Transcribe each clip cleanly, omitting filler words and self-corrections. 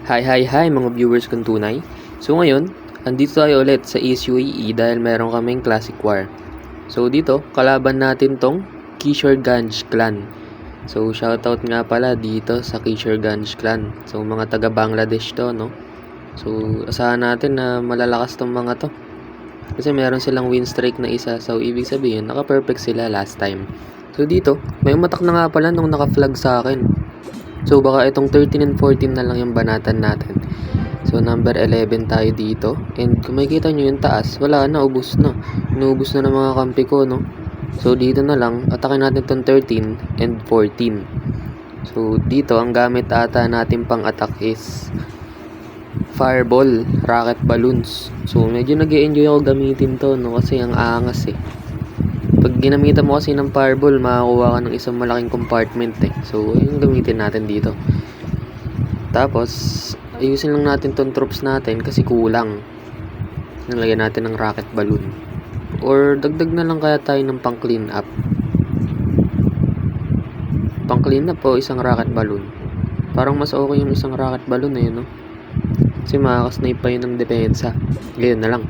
Hi mga viewers kong tunay. So ngayon, andito tayo ulit sa East UAE dahil meron kaming Classic War. So dito, kalaban natin tong Kishore Ganj Clan. So shoutout nga pala dito sa Kishore Ganj Clan. So mga taga Bangladesh to, no? So asahan natin na malalakas tong mga to. Kasi meron silang win streak na isa. So ibig sabihin, naka-perfect sila last time. So dito, may umatak na nga pala nung naka-flag sa akin. So baka itong 13 and 14 na lang yung banatan natin. So number 11 tayo dito. And kung makikita nyo yung taas, wala na, ubus na. Inubos na ng mga kampi ko, no? So dito na lang, atakin natin itong 13 and 14. So dito, ang gamit ata natin pang attack is fireball, rocket balloons. So medyo nag-e-enjoy ako gamitin to, no? Kasi ang angas eh. Pag ginamitan mo kasi ng fireball, makakuha ka ng isang malaking compartment eh. So, yung gamitin natin dito. Tapos, ayusin lang natin tong troops natin kasi kulang. Nalagyan natin ng rocket balloon. Or, dagdag na lang kaya tayo ng pang clean up. Pang clean up o isang rocket balloon. Parang mas okay yung isang rocket balloon eh, no? Kasi makakasnipe pa yun ng depensa. Ganyan na lang.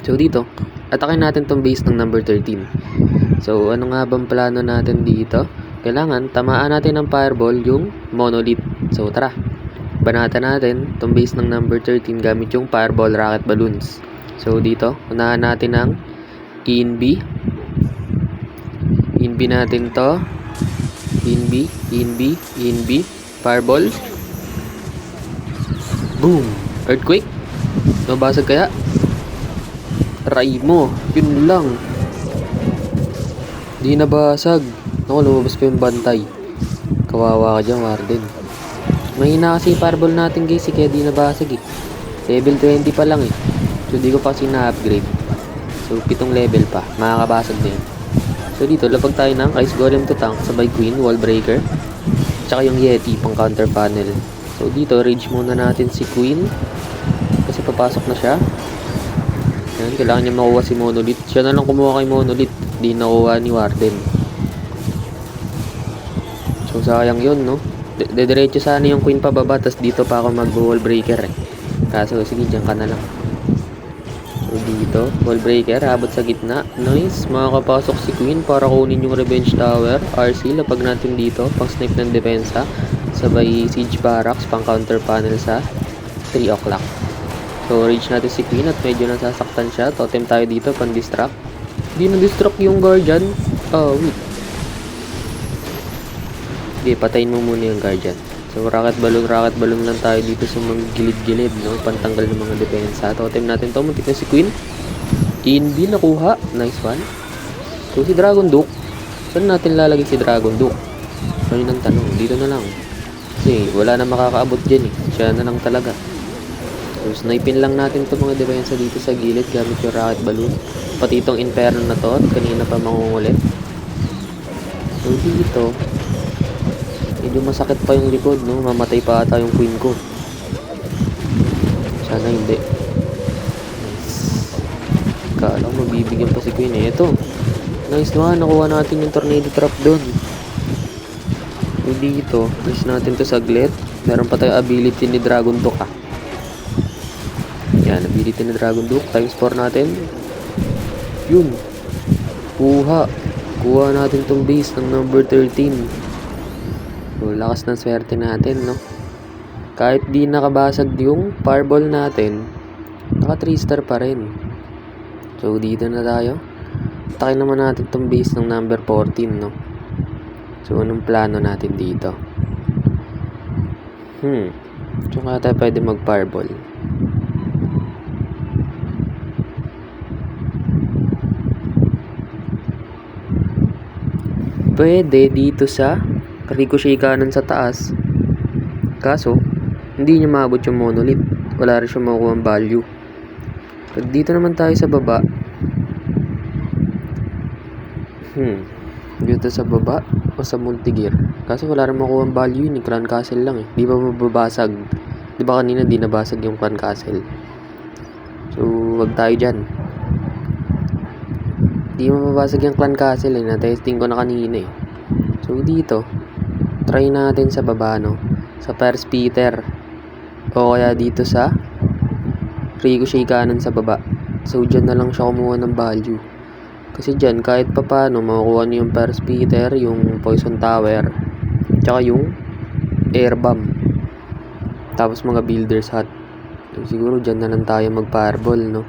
So, dito, atakin natin tong base ng number 13. So, ano nga bang plano natin dito? Kailangan tamaan natin ng fireball yung monolith. So, tara. Banatan natin tong base ng number 13 gamit yung fireball rocket balloons. So, dito, unahan natin ng ENB. ENB natin to. ENB. Fireball. Boom! Earthquake. Mabasag kaya? Try mo. Yun lang. Di nabasag. Naku, lumabas pa yung bantay. Kawawa ka dyan, Warden. Mahina kasi yung fireball natin, guys, kaya di nabasag eh. Level 20 pa lang eh. So, di ko pa kasi na-upgrade. So, 7 level pa. Makakabasag na yun. So, dito, lapag tayo ng Ice Golem to tank, sabay Queen, Wall Breaker. Tsaka yung Yeti, pang counter panel. So, dito, rage muna natin si Queen. Kasi papasok na siya. Yan, kailangan niya makuha si Monolith. Siya na lang kumuha kay Monolith. Di nakuha ni Warden. So, sayang yun, no? Dediretso sana yung Queen pababa. Tapos dito pa ako mag-wall breaker eh. Kaso, sige, dyan ka na lang. So, dito, wall breaker. Habot sa gitna. Nice. Makakapasok si Queen para kunin yung Revenge Tower. RC, lapag natin dito. Pang snipe ng depensa. Sabay Siege Barracks. Pang counter panel sa 3 o'clock. So, reach natin si Queen at medyo nasasaktan siya. Totem tayo dito, pan-distract. Hindi na-distract yung Guardian. Oh, wait. Okay, patayin mo muna yung Guardian. So, rocket balloon lang tayo dito sa mga gilid-gilid, no? Pantanggal ng mga depensa. Totem natin to, muntik na si Queen. ENB, nakuha. Nice one. So, si Dragon Duke. Saan natin lalagay si Dragon Duke? So, yun ang tanong. Dito na lang. Kasi, wala na makakaabot dyan eh. Siya na lang talaga. So, snipin lang natin itong mga depensa dito sa gilid gamit yung rocket balloon. Pati itong inferno na to. Kanina pa mangungulit. So, dito. Medyo masakit pa yung likod, no? Mamatay pa ata yung queen ko. Sana hindi. Nice. Kala ko mabibigyan pa si queen eh. Ito. Nice naman. Nakuha natin yung tornado trap doon. So, dito. Nice natin to saglit. Meron pa tayong ability ni Dragon Duke ah. Yan, ability na Dragon Duke. Times 4 natin. Yun. Kuha natin tong base ng number 13. So, lakas ng swerte natin, no? Kahit di nakabasag yung fireball natin, naka 3 star pa rin. So, dito na tayo. Takin naman natin tong base ng number 14, no? So, anong plano natin dito? So, kaya tayo pwede mag-fireball. Pwede dito sa ricochet kanan sa taas. Kaso, hindi niya maabot yung monolith. Wala rin siya makukuha ang value. Pag dito naman tayo sa baba. Dito sa baba o sa Multigir. Kaso wala rin makukuha ang value ni Clan Castle lang eh. Di ba mababasag? Di ba kanina di nabasag yung Clan Castle? So, wag tayo dyan. Di mababasag yung Clan Castle eh. Na-testing ko na kanina eh. So, dito, try natin sa baba, no? Sa First Peter. O kaya dito sa ricochet cannon sa baba. So dyan na lang siya kumuha ng value. Kasi dyan kahit papano makukuha niyo yung fire spitter, yung poison tower, tsaka yung air bomb. Tapos mga builder's hut. So, siguro dyan na lang tayo mag fireball, no?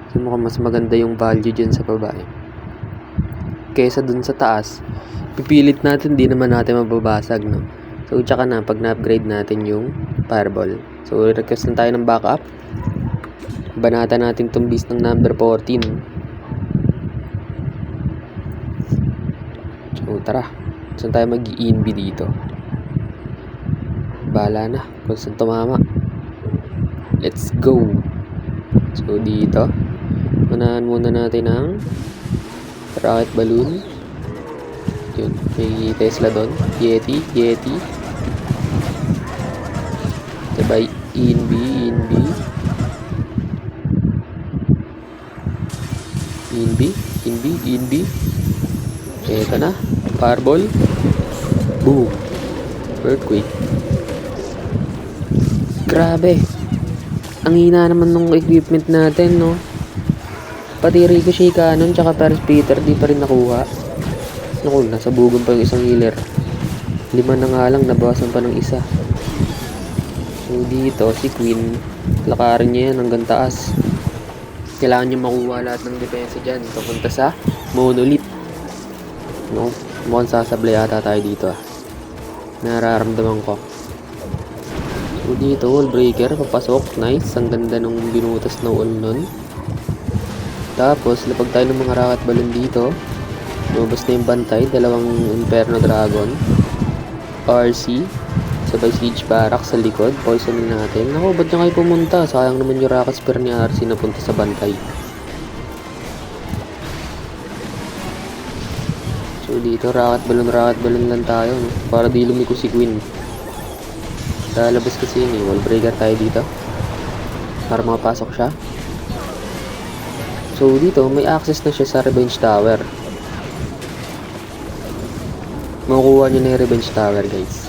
Kasi mukhang mas maganda yung value dyan sa baba eh. Kesa dun sa taas, pipilit natin, di naman natin mababasag, no? So tsaka na pag na-upgrade natin yung fireball. So request lang tayo ng backup. Banatan natin tong beast ng number 14. So tara, saan tayo mag-i-inb dito? Bahala na kung saan tumama. Let's go. So dito, unahan muna natin ang rocket balloon. Yun, may Tesla doon. Yeti. Diba, inb. Eto na. Fireball. Boom. Earthquake. Grabe. Ang hina naman nung equipment natin, no? Pati ricochet cannon tsaka fire spitter di pa rin nakuha. Naku, nasa bugon pa yung isang healer. 5 na nga lang, nabawasan pa ng isa. So dito, si Queen, lakarin niya yan hanggang taas. Kailangan niya makuha lahat ng depensa dyan. Papunta sa monolith. No? Mukhang sasablay ata tayo dito ah. Nararamdaman ko. So dito, wall breaker, papasok. Nice, ang ganda nung binutas na wall nun. Tapos, lapag tayo ng mga rocket balloon dito. Lumabas na yung bantay, 2 Inferno Dragon. RC, sabay siege barracks sa likod. Poisoning natin. Naku, ba't na kayo pumunta? Sayang naman yung rocket spear ni RC na punta sa bantay. So dito, rocket balloon lang tayo, no? Para di lumiko si Queen. Lalabas kasi yun eh. Wall breaker tayo dito para makapasok siya. So dito, may access na siya sa revenge tower. Makukuha nyo na yung revenge tower, guys.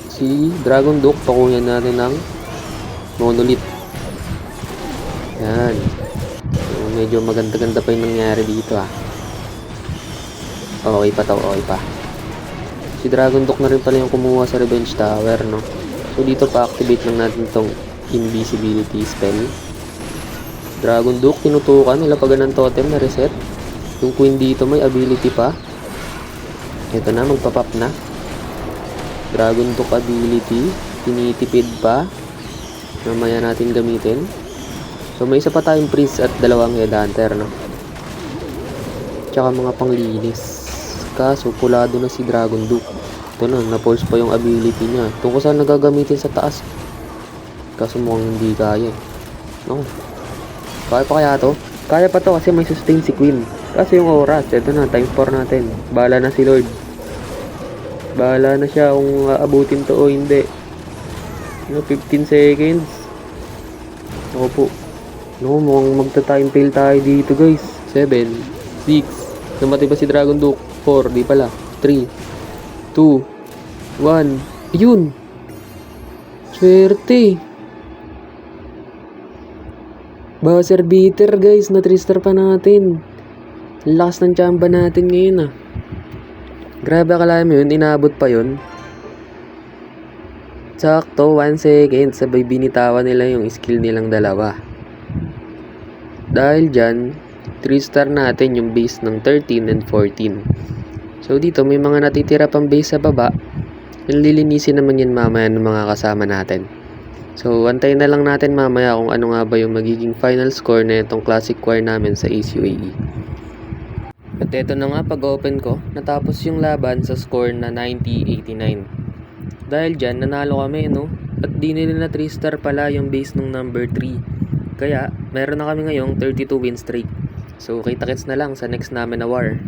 Si Dragon Duke, pakuha natin ng monolith. Yan. So, medyo maganda-ganda pa yung nangyari dito ah. Okay pa to, okay pa. Si Dragon Duke na rin pala yung kumuha sa revenge tower, no? So dito pa-activate lang natin tong invisibility spell. Dragon Duke, tinutukan, nilapagan ng totem na reset. Yung Queen dito may ability pa. Ito na, magpapap na. Dragon Duke ability, tinitipid pa. Mamaya natin gamitin. So may isa pa tayong priest at 2 headhunter, no? Tsaka mga panglinis. Kaso pulado na si Dragon Duke. Ito na, na-force pa yung ability niya. Tungkol saan nagagamitin sa taas. Kaso mukhang hindi kaya. No. Kaya pa kaya to? Kaya pa to kasi may sustain si Queen. Kasi yung oras, ito na, times 4 natin. Bahala na si Lord. Bahala na siya kung aabutin to o hindi. 15 seconds. Ako po. No, mukhang magta-time fail tayo dito, guys. 7, 6. Namatay ba si Dragon Duke? 4, di pala. 3, 2, 1. Yun! Swerte! Buzzer beater, guys. Na 3-star pa natin. Lakas ng chamba natin ngayon ah. Grabe, akala mo yun, inaabot pa yun. Sakto, 1 second, sabay binitawan nila yung skill nilang dalawa. Dahil dyan, 3-star natin yung base ng 13 and 14. So dito, may mga natitira pang base sa baba. Yung lilinisin naman yan mamaya ng mga kasama natin. So, antayin na lang natin mamaya kung ano nga ba yung magiging final score na itong classic choir namin sa ACUAE. At eto na nga, pag-open ko, natapos yung laban sa score na 90-89. Dahil dyan, nanalo kami, no? At di nila na 3-star pala yung base ng number 3. Kaya, meron na kami ngayong 32 win streak. So, kita-kits na lang sa next namin na war.